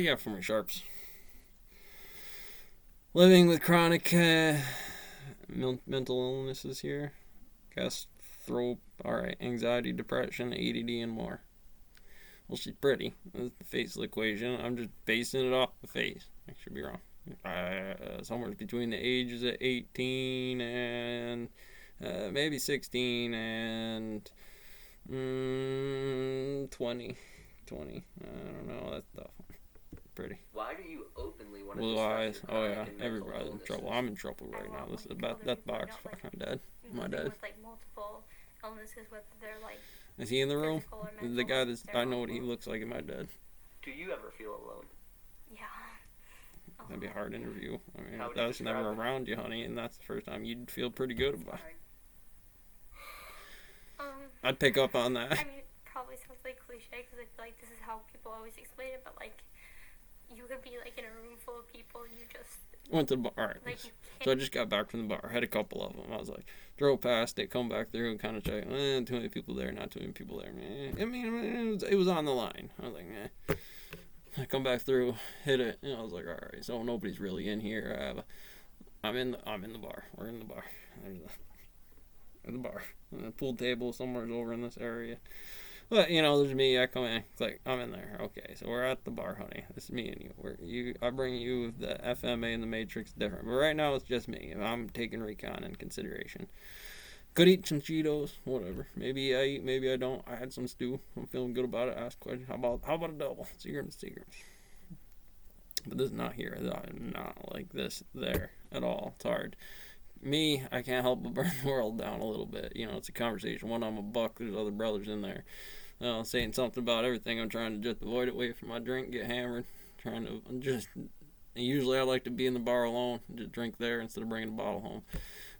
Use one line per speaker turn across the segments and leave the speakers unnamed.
do you got for me, Sharps? Living with chronic mental illnesses here. Anxiety, depression, ADD, and more. Well, she's pretty. That's the face equation. I'm just basing it off the face. I should be wrong. Somewhere between the ages of 18 and maybe 16 and 20. I don't know. That's tough. Pretty.
Why do you openly want to
Blue eyes. Oh yeah,
everybody's
everybody's in trouble. I'm in trouble right now. This is about that box. Fuck, I'm dead. My dad.
With like multiple illnesses, whether they're like.
Is he in the room? The guy that's. I know what he looks like. My dad.
Do you ever feel alone?
Yeah.
That'd be a hard interview. I mean,
How
if I was never
describe it?
around you, honey, and that's the first time, you'd feel pretty good about it. I'd pick up on that.
I mean, it probably sounds like cliche because I feel like this is how people always explain it, but like, you could be like in a room full of people and you just.
Went to the bar. Alright.
Like,
So I just got back from the bar. Had a couple of them. I was like, drove past it, come back through and kind of check. Too many people there, not too many people there. I mean, it was on the line. I was like, I come back through, hit it, and I was like, all right, so nobody's really in here. I'm in the bar. We're in the bar. There's the bar. And the pool table somewhere's over in this area. But, there's me. I come in. Click. I'm in there. Okay, so we're at the bar, honey. This is me and you. I bring you the FMA and the Matrix different. But right now, it's just me. I'm taking recon in consideration. Could eat some Cheetos. Whatever. Maybe I eat. Maybe I don't. I had some stew. I'm feeling good about it. Ask questions. How about a double? Secret. But this is not here. I'm not like this there at all. It's hard. Me, I can't help but burn the world down a little bit. It's a conversation. One, I'm a buck. There's other brothers in there. Saying something about everything. I'm trying to just avoid it, wait for my drink, get hammered. Usually I like to be in the bar alone, just drink there instead of bringing a bottle home.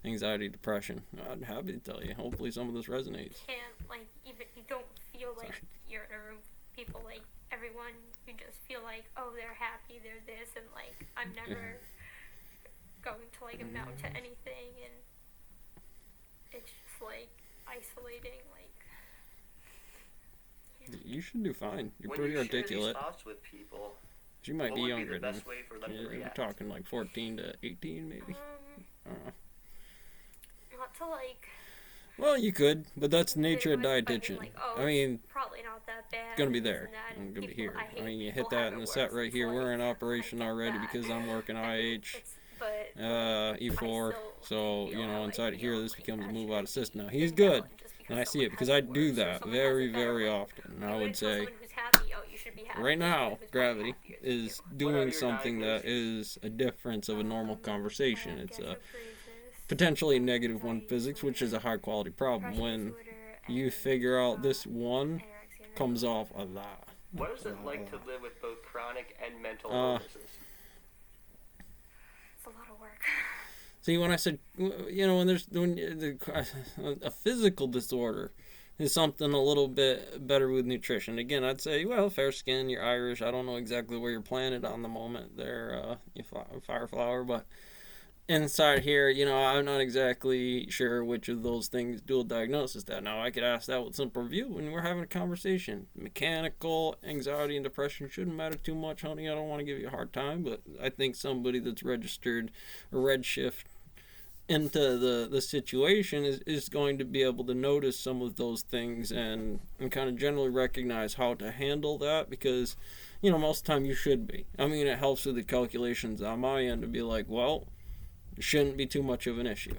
Anxiety, depression. I'm happy to tell you. Hopefully some of this resonates.
Even you don't feel like you're in a room with people, like everyone, you just feel like, oh, they're happy, they're this, and like, I'm never going to like amount to anything, and it's just like isolating, like.
You should do fine. You're
when
pretty
you
articulate.
Share these thoughts with people,
She might be younger
the
than
best way for them to
you're
react?
talking like 14 to 18 maybe. I don't know.
Not to like.
Well, you could, but that's the nature of dietitian.
Like, oh,
I mean,
probably not that bad.
it's gonna be there. I'm gonna be here. I mean, you hit that in the set right here. We're in operation already because I'm working IH, E4. So inside here, this becomes a move out assist. Now he's good, and I see it because I do that very, very often. I would say, right now, gravity is doing something that is a difference of a normal conversation. It's a potentially negative one physics, which is a high quality problem. When you figure out this one comes off a lot.
What is it like to live with both chronic and mental illnesses?
It's a lot of work.
See, when I said, a physical disorder is something a little bit better with nutrition. Again, I'd say, well, fair skin, you're Irish. I don't know exactly where you're planted on the moment there, you fire flower, but inside here, I'm not exactly sure which of those things dual diagnosis that. Now, I could ask that with simple review when we're having a conversation. Mechanical anxiety and depression shouldn't matter too much, honey. I don't want to give you a hard time, but I think somebody that's registered a redshift into the situation is going to be able to notice some of those things and kind of generally recognize how to handle that because, most of the time you should be. I mean, it helps with the calculations on my end to be like, well, it shouldn't be too much of an issue.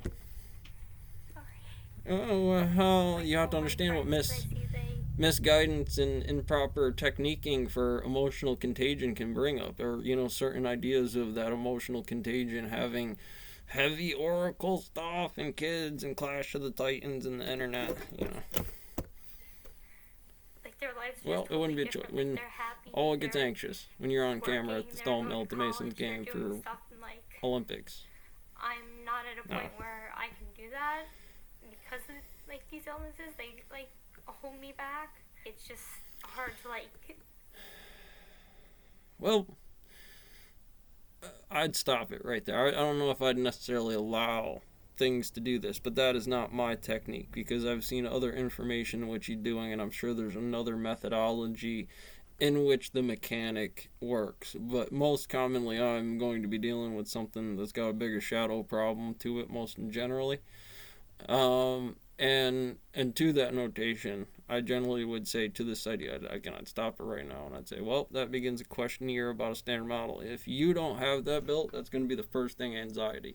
Oh, well, you have to understand what misguidance and improper techniquing for emotional contagion can bring up, or, certain ideas of that emotional contagion having heavy oracle stuff and kids and Clash of the Titans and the internet,
Like their lives
well, it wouldn't be a choice. When it gets anxious when you're on camera at the Stone Mill to Mason's game for Olympics.
I'm not at a point where I can do that because of like these illnesses. They like hold me back. It's just hard to like.
Well, I'd stop it right there. I don't know if I'd necessarily allow things to do this, but that is not my technique because I've seen other information in which you're doing, and I'm sure there's another methodology in which the mechanic works. But most commonly, I'm going to be dealing with something that's got a bigger shadow problem to it, most generally. And to that notation, I generally would say to the site, I cannot stop it right now, and I'd say, well, that begins a questionnaire about a standard model. If you don't have that built, that's going to be the first thing, anxiety.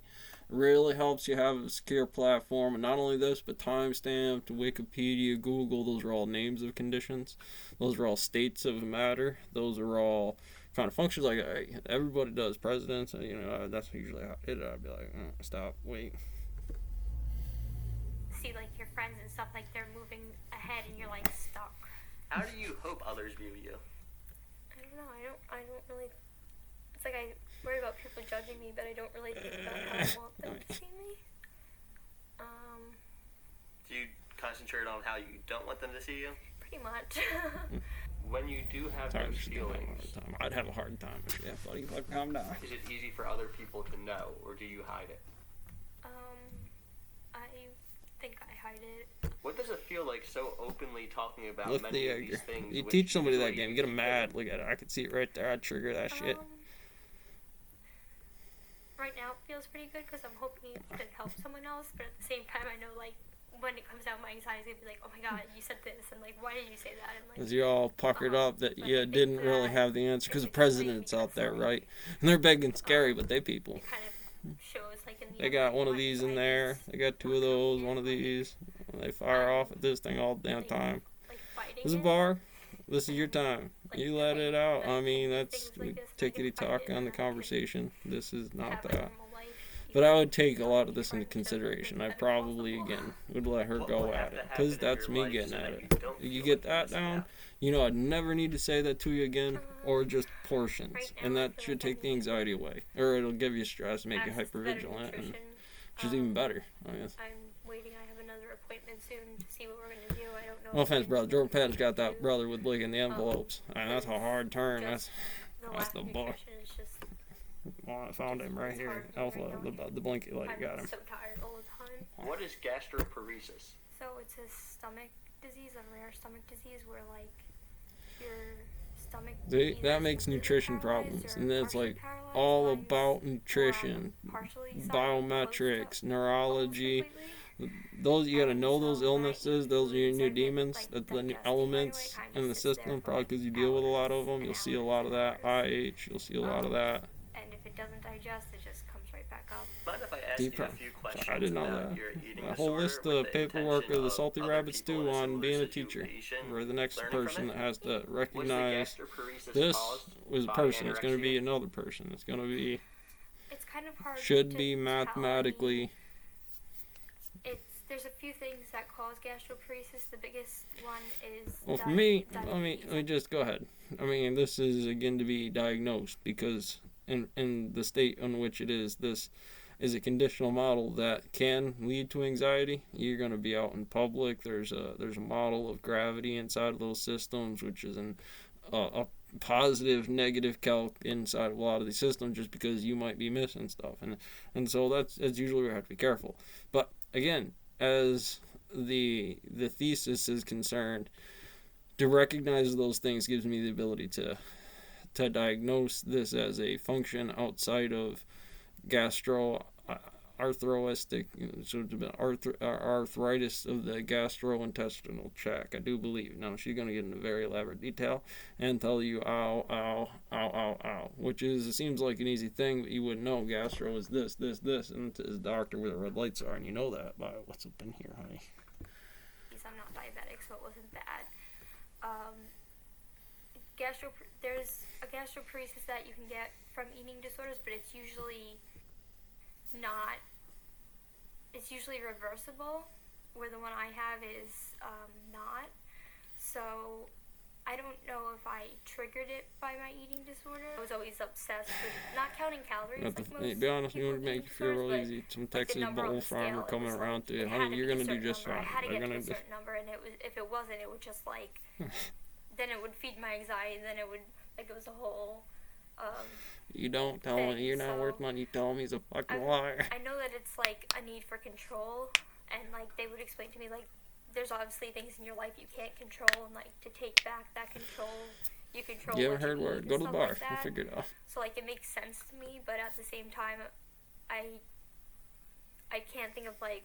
It really helps you have a secure platform, and not only this, but timestamped, Wikipedia, Google, those are all names of conditions. Those are all states of matter. Those are all kind of functions like everybody does. Presidents, that's usually how I'd be like, stop, wait.
See, like, your friends and stuff, like, they're moving ahead and you're, like, stuck.
How do you hope others view you?
I don't know. I don't really... It's like I worry about people judging me, but I don't really think about how I want them to see me.
Do you concentrate on how you don't want them to see you?
Pretty much.
When you do have those feelings,
I'd have a hard time. Yeah, buddy, calm down.
is it easy for other people to know, or do you hide it?
I think I hide it.
What does it feel like so openly talking about
Lift
many
the
of these things?
You
which
teach somebody that
usually
game, you get them mad. Look at it. I could see it right there. I'd trigger that shit.
Right now it feels pretty good because I'm hoping it could help someone else, but at the same time I know, like, when it comes out, my anxiety is going to be like, oh my god, you said this, and like, why did you say that? And like,
Because you're all puckered up that
like,
you
I think
didn't really
that
have the answer. Because the
it's just
president's
making
out there,
us,
right? And they're big and scary, but they people.
it kind of shows, like, in the
They got
end,
one of
my
these in
anxiety
there.
is
They got two of those, one of these. And they fire off at this thing all the damn
like,
time.
like fighting
This is a
it.
bar. This is your time.
Like,
You let it out. I mean, that's
things like this, I
tickety
can fight
talk
it
on
and
the
I can
conversation. This is not
have a
that.
normal life,
But I
even
would take a
though
lot of this
friends
into
don't
consideration. I
think
probably,
it's
again, would let her
What
go
would
at
have
it.
to happen
Because
in
that's
your
me
life
getting
so
at
that
it.
you don't
You
feel
get
like
that
missing
down,
out?
you know I'd never need to say that to you again, or just portions.
Right
And
now, I
that
feel
should
like I
take the
need
anxiety away. Or it'll give you stress, make you
access to better
hypervigilant, and
nutrition.
which is even better. I guess.
I'm waiting. I have another appointment soon to see what we're gonna do. I don't know.
No
if
offense,
I'm
brother.
gonna
Jordan
be able
Patton's got
to
that
do
brother with licking the envelopes. And that's a hard turn.
just
That's
lack
the
of
book.
nutrition is just.
Well, I found him right
It's
here.
hard
Alpha,
right now.
the blanket light
I'm
got him.
so tired all the time.
What is gastroparesis?
So it's a stomach disease, a rare stomach disease where like your stomach.
See,
either
that makes
completely
nutrition
paralyzed
problems,
or
and then it's
partially
like
paralyzed,
all
mine's
about
more on
nutrition,
the partially side,
biometrics,
close to
neurology.
almost completely.
Those you gotta know
So
those
I
illnesses.
eat
Those are your
foods
new
I get,
demons.
like,
That's the new
digesting right away,
elements
kinda
in the
sits there
system.
for,
Probably
like,
because you deal with a lot of them.
hours
You'll
and
see a
hours
lot of
and
that.
hours.
IH. You'll see a lot of that.
And if it doesn't digest, it just comes right back up.
Mind if I ask
Deep
you a
pro-
few questions
I didn't know
about
that.
your eating
A whole
disorder
list
with
of
the
paperwork
intention
of the salty
other
rabbits
people
do
in a
on
similar
being a teacher.
situation
Or the next
learning from
person
it?
that has to
Was the
recognize
gastroparesis
this
caused
was a
by
person. It's going to
anorexia?
be another person. It's going to be
It's kind of hard.
should
to
be
tell. I mean,
mathematically.
there's a few things that cause gastroparesis. The biggest one is.
Well, for me, let
diabetes.
me just go ahead. I mean, this is again to be diagnosed because in the state in which it is, this is a conditional model that can lead to anxiety. You're going to be out in public. There's a model of gravity inside of those systems, which is a positive, negative calc inside of a lot of these systems, just because you might be missing stuff, and so that's usually where we have to be careful. But again, as the thesis is concerned, to recognize those things gives me the ability to diagnose this as a function outside of arthritis of the gastrointestinal tract. I do believe. Now she's going to get into very elaborate detail and tell you ow, ow, ow, ow, ow, which is, it seems like an easy thing, but you wouldn't know. Gastro is this, this, this, and it's a doctor where the red lights are, and you know that by what's up in here, honey.
I'm not diabetic, so it wasn't bad. There's a gastroparesis that you can get from eating disorders, but it's usually not. It's usually reversible, where the one I have is not. So I don't know if I triggered it by my eating disorder. I was always obsessed with not counting calories.
Be honest, you
people
would make you
with
feel
eating
real
disorders,
easy. Some
but, like,
Texas
the number on
bull
the scale,
farmer
it
coming
was
around
like,
to you,
it had
honey,
to
you're
be a
gonna do
certain
just
number.
fine.
I had to
They're
get to
gonna
a certain number, and if it wasn't, it would just like then it would feed my anxiety, and then it would like it was a whole.
You don't tell him you're not worth money. You tell him he's a fucking liar.
I know that it's like a need for control, and like they would explain to me like there's obviously things in your life you can't control, and like to take back that control, you control.
You
what
haven't heard
you
word?
eat
Go
and
to the
stuff
bar.
like
We'll
that.
figure it out.
So like it makes sense to me, but at the same time, I can't think of like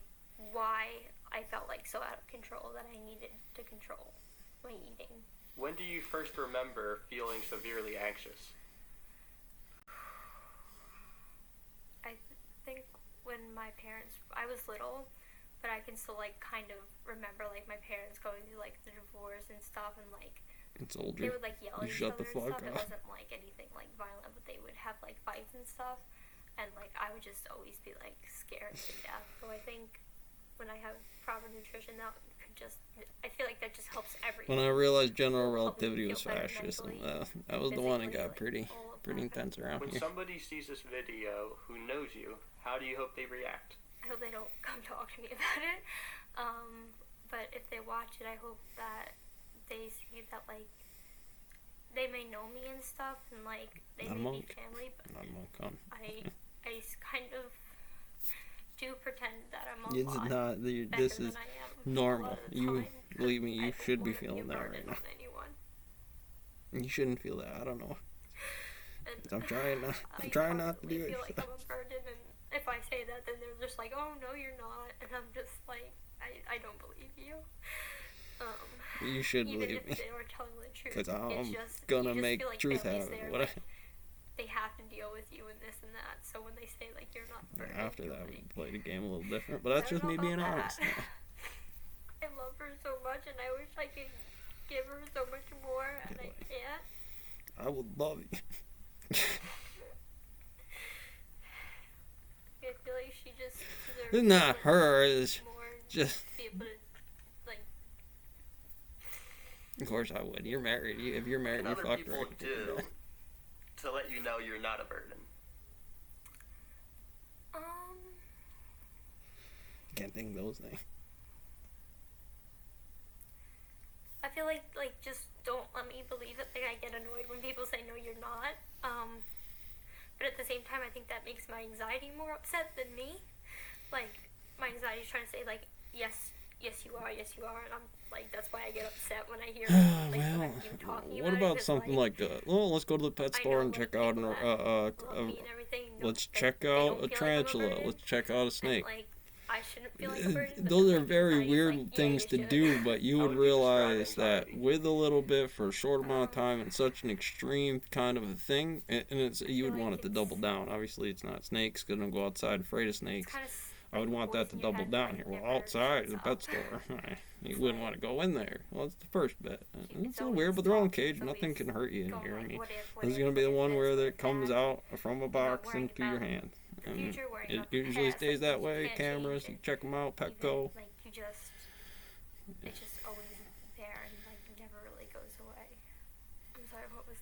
why I felt like so out of control that I needed to control my eating.
When do you first remember feeling severely anxious?
I think when I was little, but I can still like kind of remember like my parents going through like the divorce and stuff, and like
It's older.
they would like yell at
You
each
shut
other
the
and
fuck
stuff. It
up.
wasn't like anything like violent, but they would have like fights and stuff, and like I would just always be like scared to death. So I think when I have proper nutrition, that could just, I feel like that just helps everything.
When I realized general
Help me
relativity
feel
was
better
fascism,
mentally,
that was the one that
physically,
got
like,
pretty
all of
pretty
that.
intense around
When
here.
somebody sees this video who knows you, how do you hope they react?
I hope they don't come talk to me about it. But if they watch it, I hope that they see that like they may know me and stuff, and like they
Not a
may be
monk.
family, but
Not a monk, huh?
I kind of do pretend that I'm a
It's
lot
not.
better
This
than
is
I am a
normal.
lot of the
You
time, 'cause
believe me.
I
You
don't
should be
wanna
feeling
a
that
burden
right now.
on anyone.
You shouldn't feel that. I don't know.
And
I'm trying not.
I
I'm trying not to
constantly
do
feel
it.
like I'm a burden, and if I say that, then they're just like, "Oh no, you're not," and I'm just like, I don't believe you.
You should
Even
believe
if
me,
they were telling the truth,
because
it's
I'm
just,
gonna
you just
make
feel like
truth
family's
out of
there,
it. What
like, they have to deal with you and this and that. So when they say like you're not burdened,
After
you're
that, we
like,
played the game a little different, but that's
I
just
don't
me
know
being
about
honest.
that. I love her so much, and I wish I could give her so much more, and I can't.
I would love you.
I feel like she just deserves
It's not
so
her.
much
It's
more
just.
to be able to, like,
Of course I would. You're married. If you're married,
What
you're
other
fucked
people
right.
do to let you know you're not a burden?
Can't think of those things.
I feel like just don't let me believe it. Like I get annoyed when people say no, you're not. But at the same time, I think that makes my anxiety more upset than me. Like my anxiety is trying to say like yes you are, and I'm like that's why I get upset when I hear like
Well,
you talking
what
about
about
it, 'cause,
something like that? Well, let's go to the pet
I
store
know,
and
like,
check out
people that love me and everything,
let's
they
check
don't
out a
feel like I'm a
tarantula.
burden,
Let's check out a
and,
snake.
like, I shouldn't feel like a burden, but
Those
then,
are
like,
very
anxiety's
weird
like, yeah,
things
you
to
should.
do, but you
How
would
would you describe
realize that
anxiety?
with a little bit for a short amount of time and such an extreme kind of a thing, and you would
feel
want
like
it to double down. Obviously, it's not snakes, because I'm go outside afraid of snakes.
Kinda
I would want that to double down here. Well, outside the pet store, you wouldn't want to go in there. Well, it's the first bit. It's a little weird, but they're all in a cage. Nothing can hurt you in here. I mean, this is gonna be the one where it comes out from a box into your hand. And it usually stays that way. Cameras, you check them out. Petco.
Like it's just always there and like never really goes away. I'm sorry, what was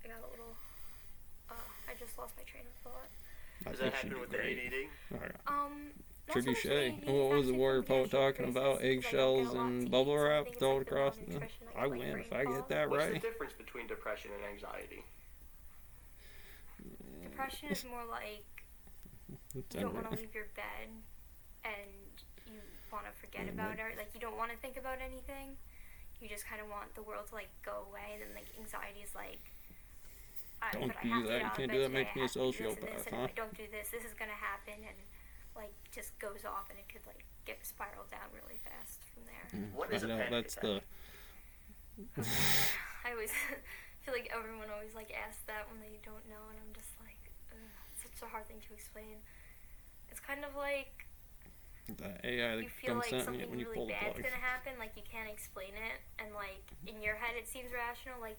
I got a little, I just lost my train of thought.
Does that happen with the ADD?
Not so much
Trebuchet.
ADD,
What was the
actually
warrior
from
poet talking
gastroparesis,
about?
'cause I don't get
Eggshells
a lot to
and
eat,
bubble
so I
wrap
think it's,
thrown
like, the
across.
malnutrition,
I
get,
win
brain
if I get
fog.
that
What's the
right.
difference between depression and anxiety?
Depression is more like you don't want to leave your bed and you want to forget about it. Like you don't want to think about anything. You just kind of want the world to like go away. And then like anxiety is like,
Don't
but I
do
have to
that.
get
You
out of
can't
bed
do that.
today,
Makes
I
me a
have to do this and
sociopath,
this, and
huh?
if I don't do this, this is gonna happen, and like just goes off, and it could like get spiraled down really fast from there.
What is a
I know,
panic
that's
attack?
I always feel like everyone always like asks that when they don't know, and I'm just like, it's such a hard thing to explain. It's kind of like
The AI
you
that
feel
comes
like
at me
something
when you
really
pull the
bad's
plug.
gonna happen, like you can't explain it, and like in your head it seems rational, like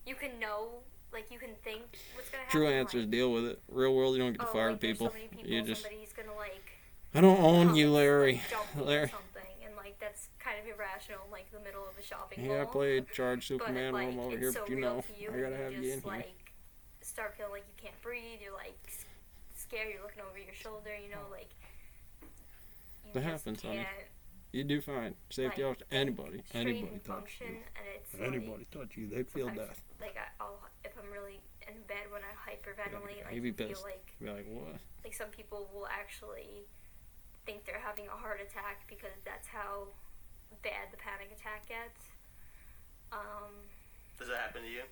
you can know, like you can think what's gonna happen.
True answer is
like,
deal with it. Real world, you don't get to fire
like, there's
people.
so many people.
You just,
Somebody's gonna like
I don't own
come
you,
and,
Larry.
like, jump me or
Larry.
something, and like that's kind of irrational, in, like the middle of a shopping
Yeah, I
mall.
played Charge
But
Superman
like
room over
it's
here,
so
but you
real
know,
to you,
I gotta
and
have
you
you in
just
here.
like start feeling like you can't breathe. You're like scared. You're looking over your shoulder. You know, like you
That
just
happens, honey.
can't,
You do fine. Safety
like,
officer, anybody
straighten
touch
function,
you.
and it's
Anybody touch you, they feel
sometimes,
death.
like I'll if I'm really in bed when I hyperventilate, like
You'd be
you feel
pissed.
like
Be like, what?
some people will actually think they're having a heart attack because that's how bad the panic attack gets.
Does that happen to you?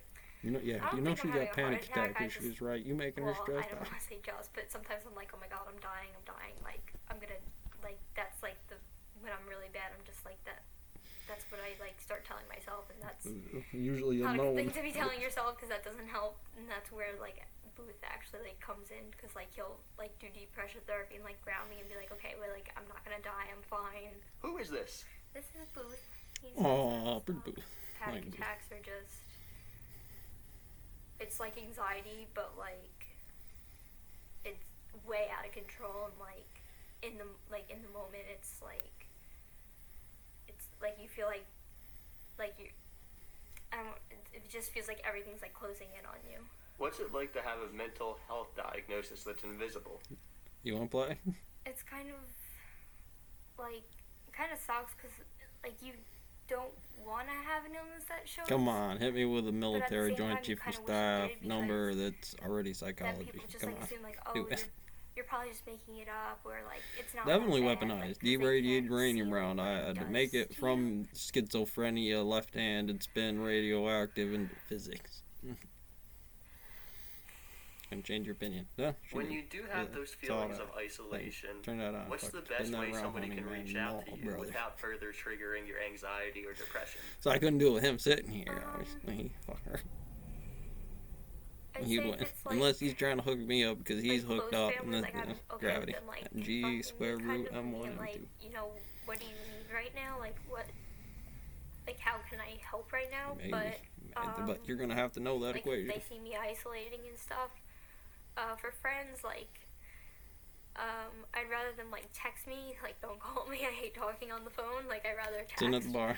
You know, yeah.
I
Do you
don't
know
think
she
I'm
got
having a heart
panic
attack,
attack
I
issues,
just-
right? You making her
Well, I
stressed
don't
out.
want to say just, but sometimes I'm like, oh my god, I'm dying. Like, I'm gonna, like, that's like when I'm really bad, I'm just like that. That's what I like start telling myself, and that's
Usually
not a good thing
unknown.
to be telling yourself, because that doesn't help. And that's where like Booth actually like comes in, because like he'll like do deep pressure therapy and like ground me and be like, okay, well, like I'm not gonna die, I'm fine.
Who is this?
This is Booth. He's
Oh, pretty Booth.
panic
Like,
attacks are just, it's like anxiety, but like it's way out of control, and like in the moment it's like you feel like you, I don't, it just feels like everything's like closing in on you.
What's it like to have a mental health diagnosis that's invisible?
You want to play?
It's kind of like, it kind of sucks, because like you don't want to have an illness that shows.
Come on, hit me with a military
same
joint
time, you
chief of
kinda wish you
staff
did, because
number that's already
that
psychology.
people just
Come
like
on.
assume like,
Do
oh,
it.
you're probably just making it up, or like it's not
Definitely
that bad,
weaponized.
like, 'cause they
Deradiated
can't
uranium
see
round.
what
I
it
had to
does
make it
to
from schizophrenia, left-handed spin, radioactive, and physics. Can change your opinion. Yeah,
When you do have those feelings of isolation,
turn that on.
what's the
Fuck,
best
spin that
way
around,
somebody
honey,
can
man.
reach out to
No,
you
brother.
without further triggering your anxiety or depression?
So I couldn't do it with him sitting here. Obviously, fucker.
I'd
He'd
say
win.
if it's, like,
Unless he's trying to hook me up because he's
like,
hooked
close
up
family,
in
like,
the
I'm okay
gravity.
with them, like,
G
fucking
square
kind
root
of
M1
being
M2.
like, you know, what do you need right now? Like, what, like, how can I help right now?
Maybe.
But
But you're gonna have to know that
like,
equation.
if they see me isolating and stuff. For friends, like, I'd rather them like text me, like, don't call me. I hate talking on the phone. Like, I'd rather text.
Sitting at the bar.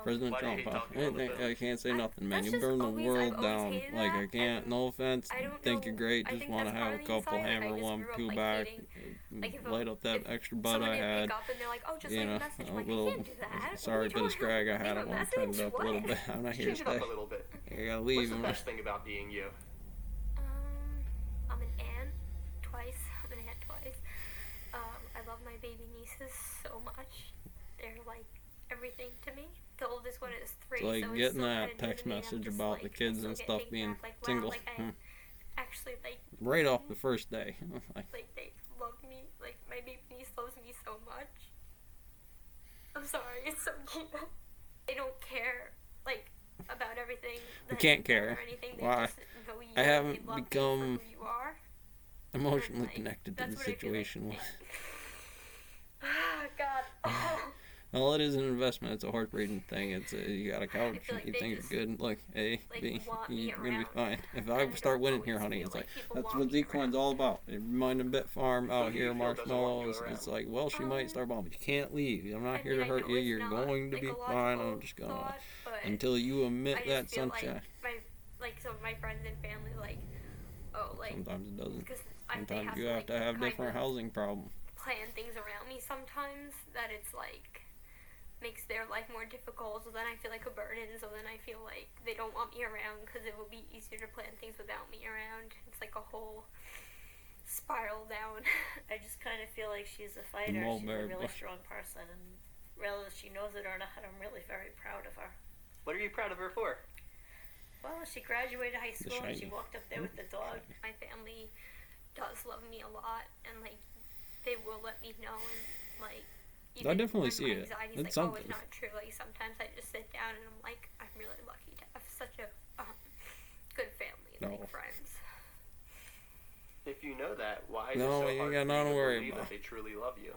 President
Why do you
Trump,
hate
huh?
talking on the phone?
I can't say nothing, man.
That's
You
just
burn the
always-
world
I've always
down.
hated
Like, I
that,
can't,
and
no offense.
I don't
Think
know-
you're great.
I
Just
think
want to
that's
have
part
a
of the
couple
anxiety.
hammer
I just
one,
grew up,
two
like,
back.
hating- like, if
Light up that
if
extra butt
someone
I
didn't
had.
pick up and they're like, oh, just
You
leave
know,
a message.
a
I'm like,
little.
I can't do that.
Sorry for the scrag I had
Leave
at
a
one time.
message?
Up a little
What?
bit. I'm not here to
Change it up
stay.
a little bit.
You gotta
What's
leave.
the
him.
best thing about being you?
I'm an aunt twice. I'm an aunt twice. I love my baby nieces so much. They're like everything to me. The oldest one is 3.
It's like
so
getting
still
that
kinda new
text
to me, and I'm
message
just,
about
like,
the
I
kids
still
and
get
stuff
taken
being
back, like, wow,
single.
like, I actually like
Right off the first day. Like,
they love me. Like, my baby niece loves me so much. I'm sorry, it's so cute. They don't care, like, about everything.
You
that
can't
you've done
care.
or anything. They
Why?
just know you,
I
and
haven't
they love you
become
for who you are.
emotionally
And, like,
connected to
that's
the
what I feel like
situation.
God. Oh.
Well, it is an investment. It's a heart-racing thing. You got a couch.
feel like
You
they
think
just,
you're good. Look, A,
like,
B,
want me
you're gonna be
around.
fine. If
And
I
I
start
don't
winning
always
here, honey,
feel
it's
like
like
people
that's
want
what
me
Zecoin's
around.
all about. Minding Bit Farm
Who
out
do
here,
you feel doesn't want you
marshmallows.
around?
It's like, well, she might start bombing. You can't leave. I'm not
I
here
mean,
to
I
hurt
know
you.
it's
You're
not,
going to
like,
be
a
fine.
logical
I'm just gonna
thought, but
until you
I
emit
just
that
feel
sunshine.
like some of my friends and family, like, oh, like,
Sometimes it doesn't.
because
Sometimes you have to have different housing problems.
plan things around me sometimes that it's like makes their life more difficult, so then I feel like a burden, so then I feel like they don't want me around because it will be easier to plan things without me around. It's like a whole spiral down.
I just kind of feel like she's a fighter. She's a really strong person, and whether she knows it or not, I'm really very proud of her.
What are you proud of her for?
Well, she graduated high school and she
shiny.
walked up there with the dog.
My family does love me a lot, and like they will let me know, and like even
definitely
when
see
my
it.
anxiety's
It's
like, oh,
something.
it's not true. Like sometimes I just sit down and I'm like, I'm really lucky to have such a good family and like friends.
If you know that, why is
No,
it so
you
hard
got
for
nothing
you
to
to
worry
believe
about.
that they truly love you?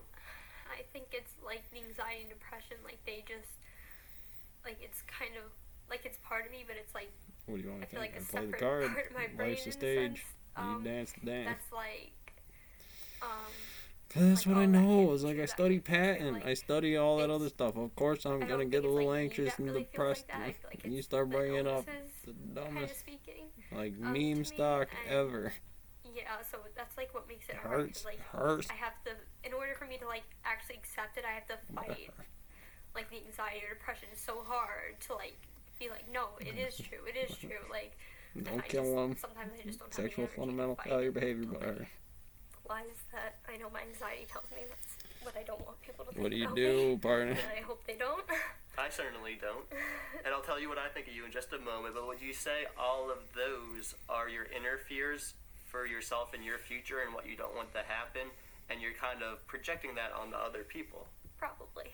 I think it's like the anxiety and depression. Like they just like it's kind of like it's part of me, but it's like
What do you
I
want to
feel
think?
like a
I play the
separate
card.
part of my brain
Life's the
in a
stage.
sense.
You dance the dance.
That's like
That's
like,
what I
oh, that
know.
can't
It's
be
like
true,
I
that
study
can't be true,
patent.
like,
I study all that
it's-
other stuff. Of course, I'm
I
gonna
don't
get a
think it's,
little
like, me
anxious
that
and
really feels
depressed.
like that. I feel like
And you
it's
start
the
bringing up
illnesses
the
kind
dumbest,
of speaking.
like
to
meme
me,
stock
and-
ever.
Yeah, so that's like what makes it
It
hard.
hurts.
'Cause, like,
Hurts.
I have to, in order for me to like actually accept it, I have to fight like the anxiety or depression so hard to like be like, no, it is true. It is true. Like, and
Don't
I
kill
just,
them.
Sometimes I just don't have
Sexual
the energy to
fundamental
fight
failure
it.
behavior.
But,
But
like, lies that I know my anxiety tells me that's what I don't want people to think
what do you
about
do,
me.
partner?
And I hope they don't.
I certainly don't. And I'll tell you what I think of you in just a moment, but would you say all of those are your inner fears for yourself and your future and what you don't want to happen, and you're kind of projecting that onto other people?
Probably.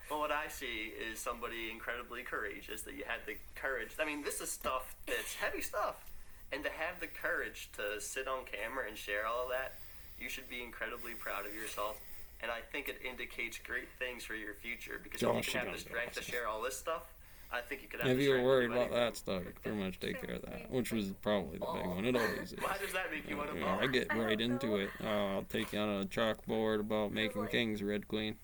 Well, what I see is somebody incredibly courageous, that you had the courage. I mean, this is stuff that's heavy stuff. And to have the courage to sit on camera and share all of that, you should be incredibly proud of yourself. And I think it indicates great things for your future, because if you can have the strength to share all this stuff, I think you could have
If
the
you were
strength
worried
to do
about
anything.
that stuff, you could pretty much take care of that, which was probably the big one. It always is.
Why does that make you want to
Yeah, I
ball?
get
I don't
right into
know.
it. I'll take you on a chalkboard about making
like-
kings, Red Queen.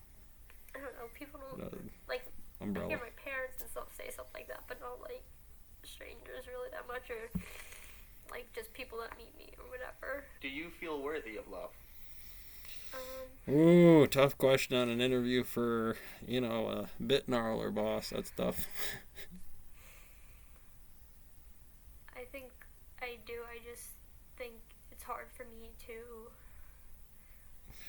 I don't know. People don't
Uh,
like. I
Umbrella.
hear my parents and stuff say stuff like that, but not like strangers really that much, or like just people that meet me or whatever.
Do you feel worthy of love?
Ooh, tough question on an interview for, a bit gnarler boss. That's tough.
I think I do. I just think it's hard for me to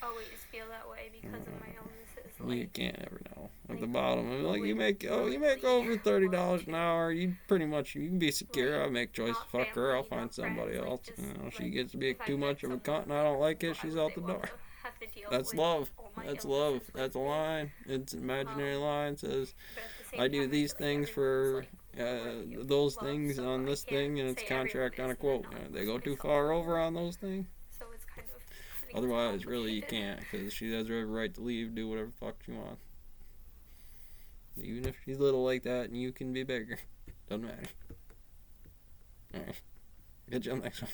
always feel that way because of my illnesses.
You
Like,
can't ever know. At
like,
the bottom, like you make
really
over $30
want
an hour. You pretty much you can be secure.
Like,
I'll make choice.
not
Fuck her. I'll
family,
find
not
somebody
friends, like,
else.
just,
She
like,
gets to be
if I
too
met
much of a
someone,
cunt and I don't like it.
why
She's
would
out
they
the
want
door.
to have to deal
That's
with
love.
all my
That's love.
illnesses
That's a
with me?
line. It's an imaginary line. Says
But at the same
I do
time,
these
feel like
things
everyone's,
for
like, worthy of
those
love,
things
so
on
I
this
can't
thing, and it's
say everyone
contract on a
is, and
quote.
then not
They go
put
too
myself
far
out
over
there.
on those things.
So it's kind of. I think it's
Otherwise, really, you
complicated.
can't, because she has every right to leave, do whatever the fuck she wants. Even if she's little like that and you can be bigger. Doesn't matter. Alright. Get you on the next one.